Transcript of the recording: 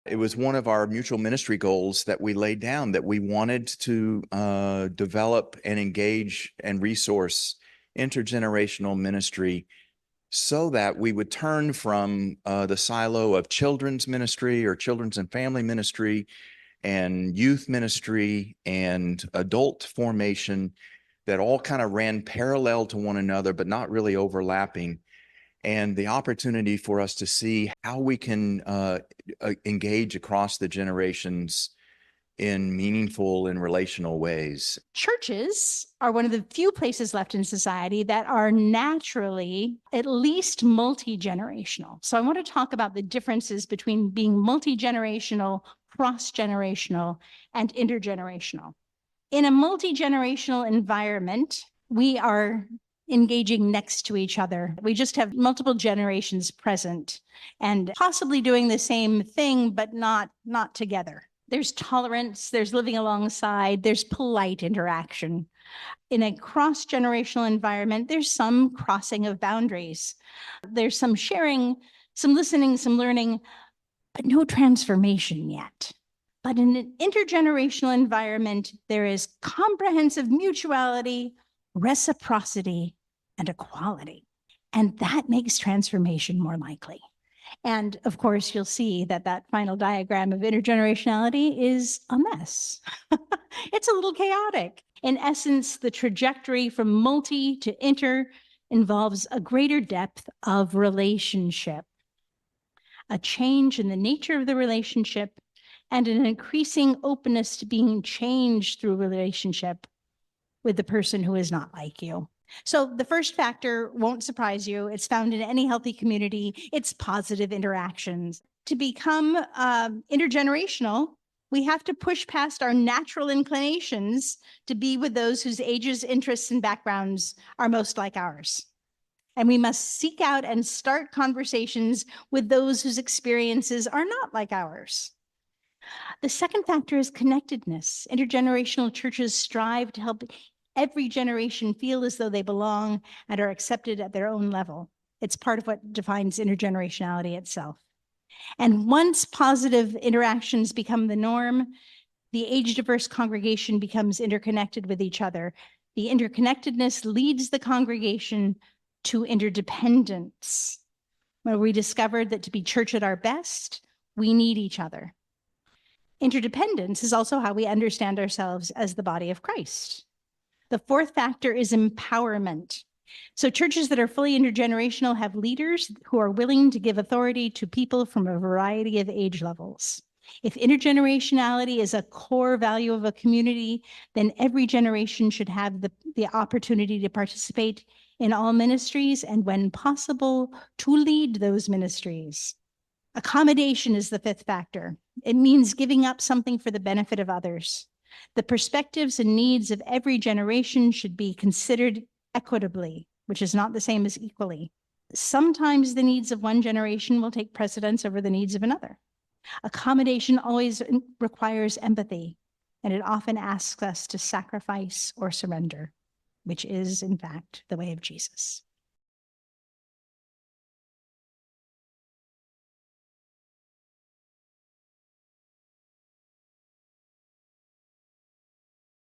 It was one of our mutual ministry goals that we laid down, that we wanted to develop and engage and resource intergenerational ministry so that we would turn from the silo of children's ministry or children's and family ministry and youth ministry and adult formation that all kind of ran parallel to one another, but not really overlapping. And the opportunity for us to see how we can engage across the generations in meaningful and relational ways. Churches are one of the few places left in society that are naturally at least multi-generational. So I want to talk about the differences between being multi-generational, cross-generational, and intergenerational. In a multi-generational environment, we are engaging next to each other. We just have multiple generations present and possibly doing the same thing, but not together. There's tolerance, there's living alongside, there's polite interaction. In a cross-generational environment, there's some crossing of boundaries. There's some sharing, some listening, some learning, but no transformation yet. But in an intergenerational environment, there is comprehensive mutuality, reciprocity, and equality. And that makes transformation more likely. And of course, you'll see that that final diagram of intergenerationality is a mess. It's a little chaotic. In essence, the trajectory from multi to inter involves a greater depth of relationship, a change in the nature of the relationship, and an increasing openness to being changed through relationship with the person who is not like you. So the first factor won't surprise you. It's found in any healthy community. It's positive interactions. To become intergenerational, we have to push past our natural inclinations to be with those whose ages, interests, and backgrounds are most like ours. And we must seek out and start conversations with those whose experiences are not like ours. The second factor is connectedness. Intergenerational churches strive to help every generation feel as though they belong and are accepted at their own level. It's part of what defines intergenerationality itself. And once positive interactions become the norm, the age-diverse congregation becomes interconnected with each other. The interconnectedness leads the congregation to interdependence, where we discovered that to be church at our best, we need each other. Interdependence is also how we understand ourselves as the body of Christ. The fourth factor is empowerment. So churches that are fully intergenerational have leaders who are willing to give authority to people from a variety of age levels. If intergenerationality is a core value of a community, then every generation should have the opportunity to participate in all ministries and, when possible, to lead those ministries. Accommodation is the fifth factor. It means giving up something for the benefit of others. The perspectives and needs of every generation should be considered equitably, which is not the same as equally. Sometimes the needs of one generation will take precedence over the needs of another. Accommodation always requires empathy, and it often asks us to sacrifice or surrender, which is, in fact, the way of Jesus.